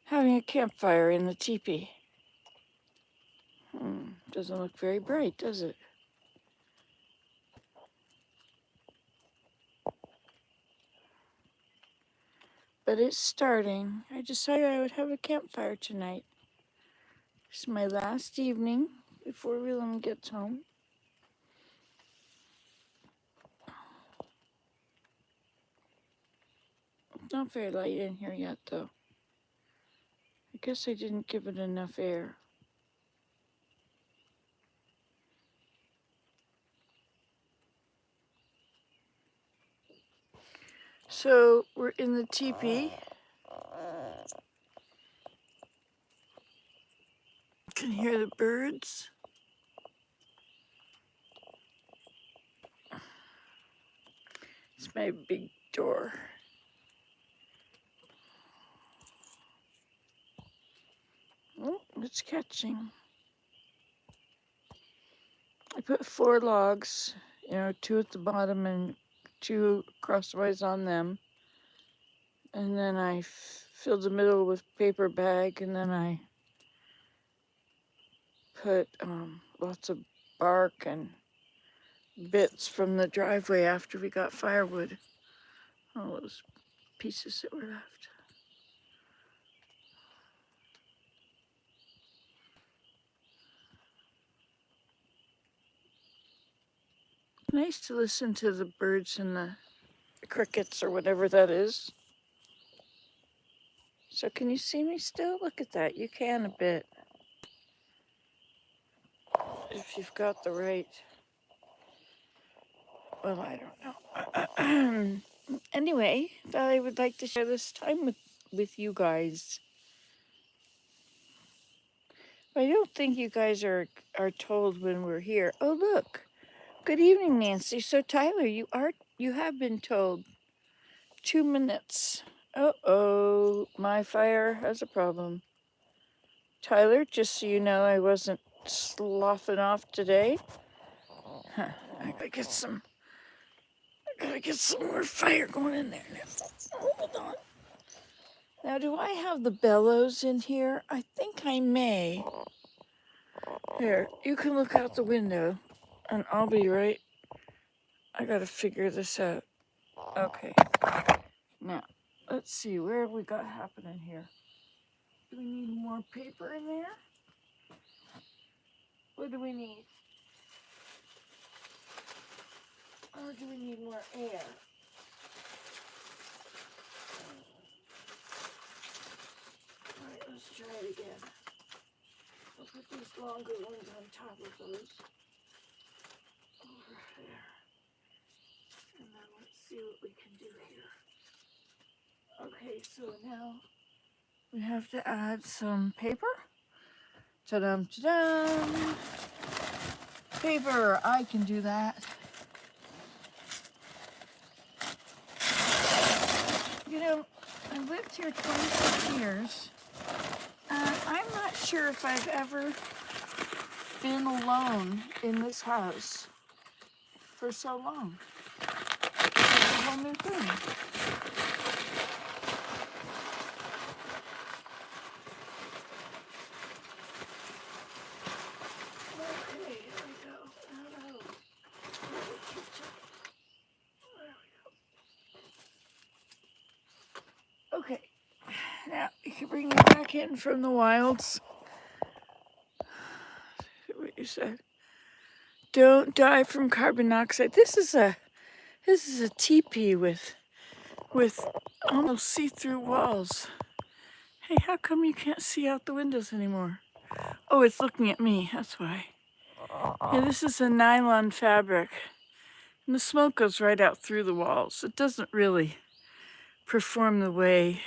having a campfire in the teepee. Doesn't look very bright, does it? But it's starting. I decided I would have a campfire tonight. It's my last evening before Willem gets home. It's not very light in here yet, though. I guess I didn't give it enough air. So we're in the teepee. You can hear the birds. It's my big door. Oh, it's catching. I put 4 logs, 2 at the bottom and 2 crosswise on them. And then I filled the middle with paper bag, and then I put lots of bark and bits from the driveway after we got firewood. All those pieces that were left. Nice to listen to the birds and the crickets or whatever that is. So can you see me still? Look at that. You can a bit. If you've got the right... Well, I don't know. Anyway, thought I would like to share this time with you guys. I don't think you guys are told when we're here. Oh, look. Good evening, Nancy. So, Tyler, you have been told. 2 minutes. Uh-oh, my fire has a problem. Tyler, just so you know, I wasn't sloughing off today. Huh, I gotta get some more fire going in there now. Hold on. Now, do I have the bellows in here? I think I may. Here, you can look out the window, and I'll be right. I gotta figure this out. Okay. Now, let's see, where have we got happening here? Do we need more paper in there? What do we need? Or do we need more air? Alright, let's try it again. I'll put these longer ones on top of those. Over there. And then let's see what we can do here. Okay, so now we have to add some paper. Ta-dum, ta-dum. Paper, I can do that. I've lived here 26 years. I'm not sure if I've ever been alone in this house for so long. It's a whole new thing. Okay, here we go. Hello. There we go. Okay, now you can bring me back in from the wilds. What you said. Don't die from carbon monoxide. This is a teepee with almost see-through walls. Hey, how come you can't see out the windows anymore? Oh, it's looking at me, that's why. Yeah, this is a nylon fabric. And the smoke goes right out through the walls. It doesn't really perform the way,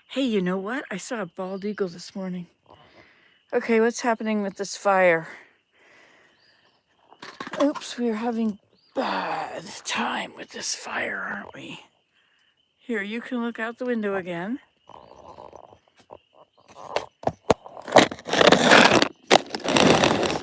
Hey, you know what? I saw a bald eagle this morning. Okay, what's happening with this fire? Oops, we are having bad time with this fire, aren't we? Here, you can look out the window again.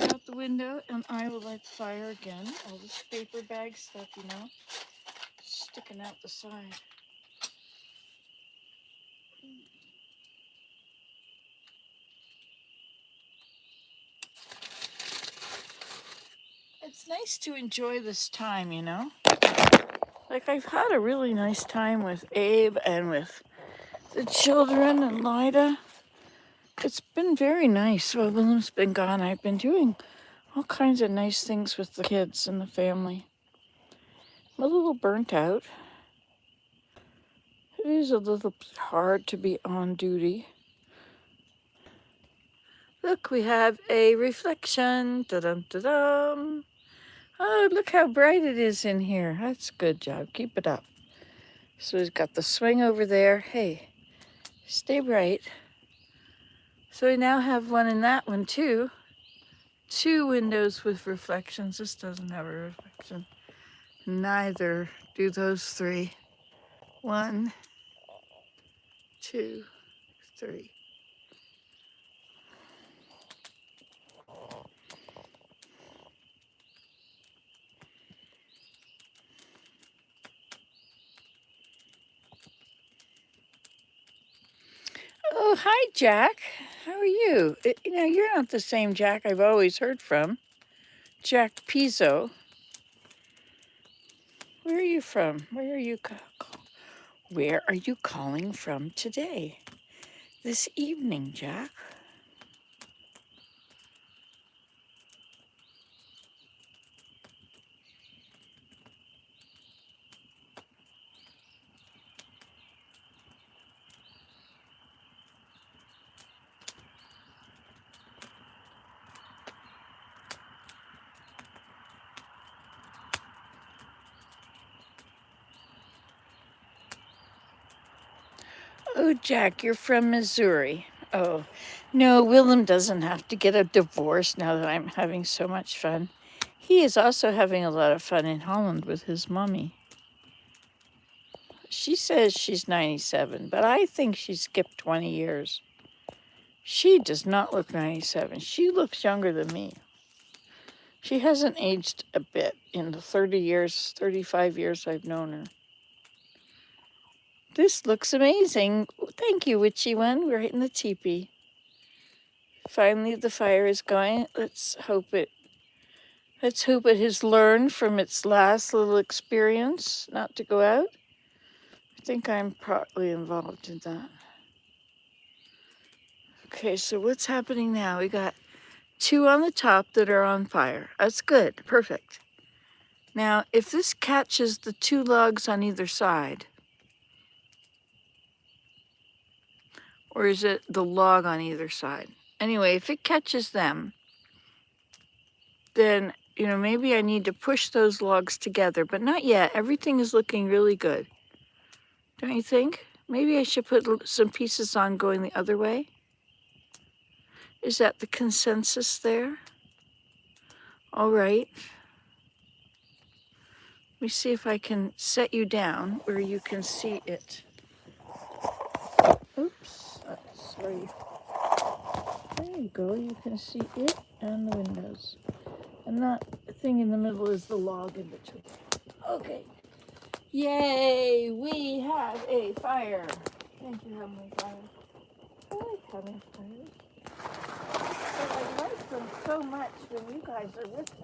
Out the window, and I will light the fire again. All this paper bag stuff, sticking out the side. It's nice to enjoy this time, you know? Like, I've had a really nice time with Abe and with the children and Lida. It's been very nice. While William's been gone, I've been doing all kinds of nice things with the kids and the family. I'm a little burnt out. It is a little bit hard to be on duty. Look, we have a reflection. Da-dum, da-dum. Oh, look how bright it is in here. That's a good job. Keep it up. So we've got the swing over there. Hey, stay bright. So we now have one in that one too. 2 windows with reflections. This doesn't have a reflection. Neither do those 3. 1, 2, 3. Oh, hi, Jack. How are you? You know, you're not the same Jack I've always heard from. Jack Pizzo. Where are you from? Where are you calling from today? This evening, Jack? Oh, Jack, you're from Missouri. Oh, no, Willem doesn't have to get a divorce now that I'm having so much fun. He is also having a lot of fun in Holland with his mommy. She says she's 97, but I think she skipped 20 years. She does not look 97. She looks younger than me. She hasn't aged a bit in the 30 years, 35 years I've known her. This looks amazing. Thank you, witchy one. We're in the teepee. Finally, the fire is going. Let's hope it has learned from its last little experience not to go out. I think I'm partly involved in that. Okay, so what's happening now? We got 2 on the top that are on fire. That's good. Perfect. Now, if this catches the 2 logs on either side, or is it the log on either side? Anyway, if it catches them, then, you know, maybe I need to push those logs together, but not yet. Everything is looking really good. Don't you think? Maybe I should put some pieces on going the other way. Is that the consensus there? All right. Let me see if I can set you down where you can see it. Oops, sorry. There you go, you can see it and the windows. And that thing in the middle is the log in between. Okay. Yay, we have a fire. Thank you, Heavenly Father. I like having fires. But I like them so much when you guys are with me.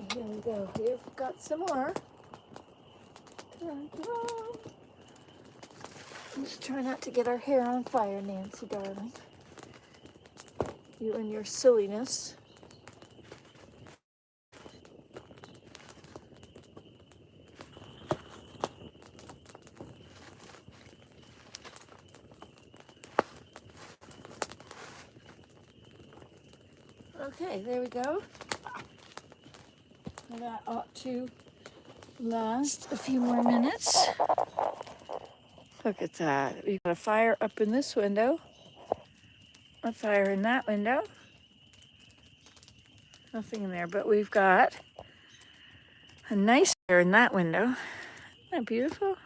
Okay, here we go. We've got some more. Let's try not to get our hair on fire, Nancy, darling. You and your silliness. Okay, there we go. Well, that ought to last a few more minutes. Look at that. We've got a fire up in this window, a fire in that window. Nothing in there, but we've got a nice fire in that window. Isn't that beautiful?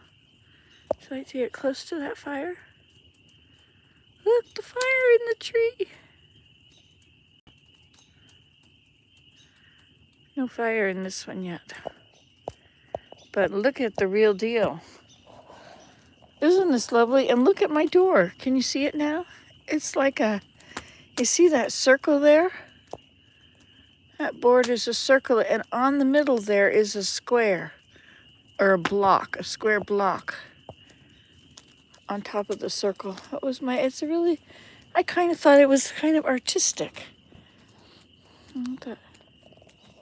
Should I like to get close to that fire? Look, the fire in the tree. No fire in this one yet. But look at the real deal. Isn't this lovely? And look at my door. Can you see it now? It's like you see that circle there? That board is a circle, and on the middle there is a square, or a square block on top of the circle. I kind of thought it was kind of artistic.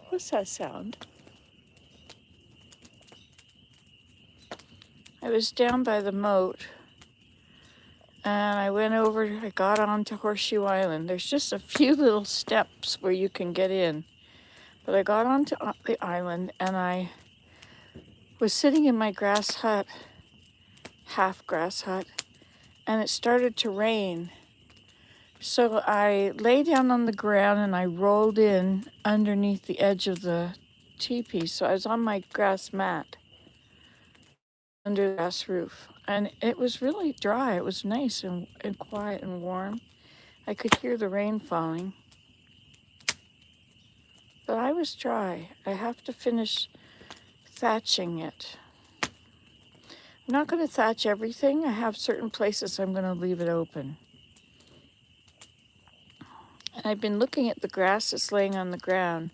What's that sound? I was down by the moat, and I got onto Horseshoe Island. There's just a few little steps where you can get in. But I got onto the island, and I was sitting in my half grass hut, and it started to rain. So I lay down on the ground and I rolled in underneath the edge of the teepee. So I was on my grass mat under the grass roof. And it was really dry. It was nice and quiet and warm. I could hear the rain falling. But I was dry. I have to finish thatching it. I'm not going to thatch everything. I have certain places I'm going to leave it open. And I've been looking at the grass that's laying on the ground,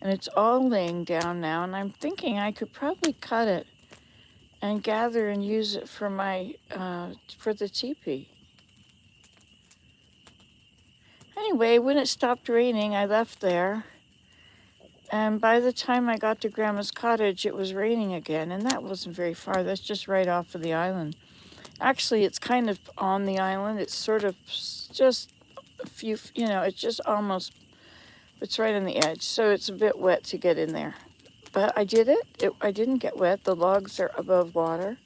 and it's all laying down now, and I'm thinking I could probably cut it and gather and use it for the teepee. Anyway, when it stopped raining, I left there, and by the time I got to Grandma's cottage, it was raining again, and that wasn't very far. That's just right off of the island. Actually, it's kind of on the island. It's sort of just a few, it's right on the edge, so it's a bit wet to get in there. But I did it. I didn't get wet. The logs are above water.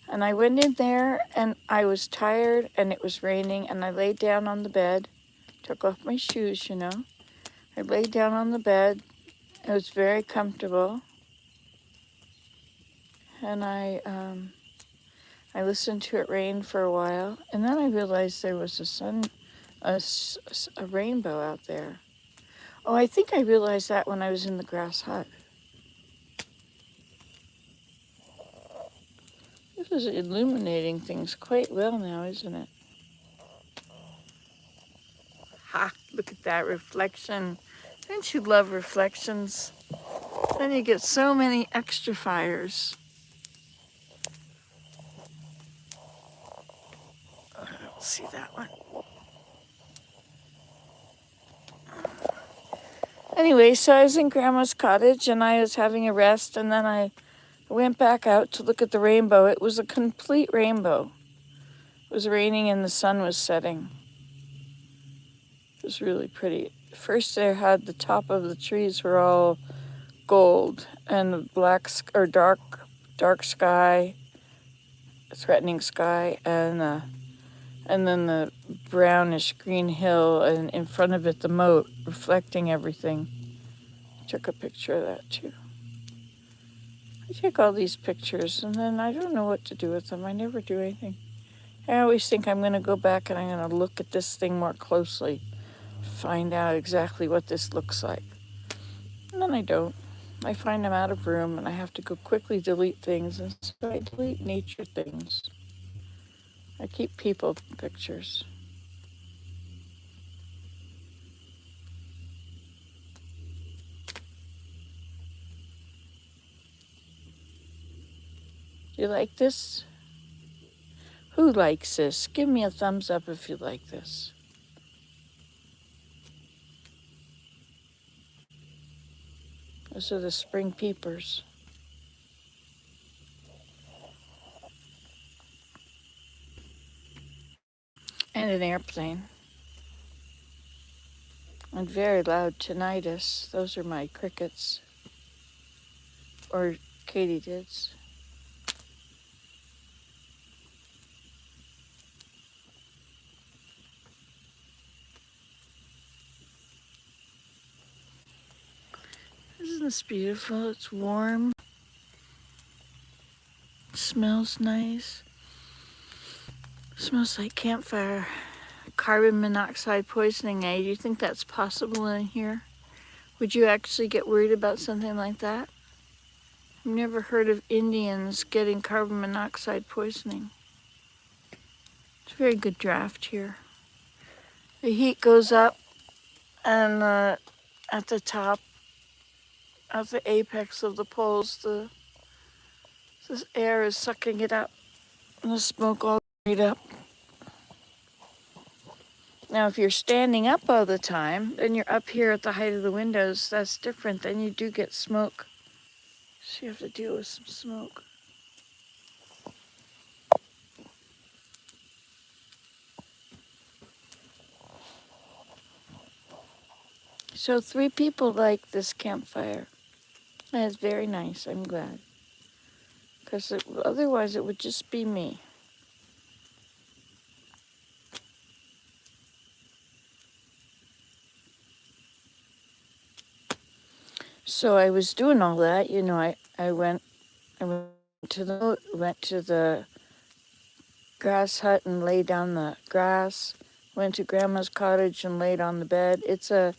And I went in there, and I was tired, and it was raining, and I laid down on the bed, took off my shoes, I laid down on the bed. It was very comfortable. And I listened to it rain for a while, and then I realized there was a rainbow out there. Oh, I think I realized that when I was in the grass hut. This is illuminating things quite well now, isn't it? Ha! Look at that reflection. Don't you love reflections? Then you get so many extra fires. I don't see that one. Anyway, so I was in Grandma's cottage, and I was having a rest, and then I went back out to look at the rainbow. It was a complete rainbow. It was raining and the sun was setting. It was really pretty. First, they had the top of the trees were all gold, and the dark sky, threatening sky, and then the brownish green hill, and in front of it the moat reflecting everything. I took a picture of that too. I take all these pictures, and then I don't know what to do with them. I never do anything. I always think I'm going to go back and I'm going to look at this thing more closely, find out exactly what this looks like. And then I don't. I find I'm out of room, and I have to go quickly delete things, and so I delete nature things. I keep people pictures. You like this? Who likes this? Give me a thumbs up if you like this. Those are the spring peepers. And an airplane. And very loud tinnitus. Those are my crickets. Or katydids. Isn't this beautiful? It's warm. It smells nice. It smells like campfire. Carbon monoxide poisoning. Do you think that's possible in here? Would you actually get worried about something like that? I've never heard of Indians getting carbon monoxide poisoning. It's a very good draft here. The heat goes up, and at the top, at the apex of the poles, this air is sucking it up, and the smoke all right up. Now, if you're standing up all the time, then you're up here at the height of the windows. That's different. Then you do get smoke. So you have to deal with some smoke. So 3 people like this campfire. And it's very nice. I'm glad. Because otherwise it would just be me. So I was doing all that. You know, I went to the grass hut and laid on the grass. Went to Grandma's cottage and laid on the bed. It's a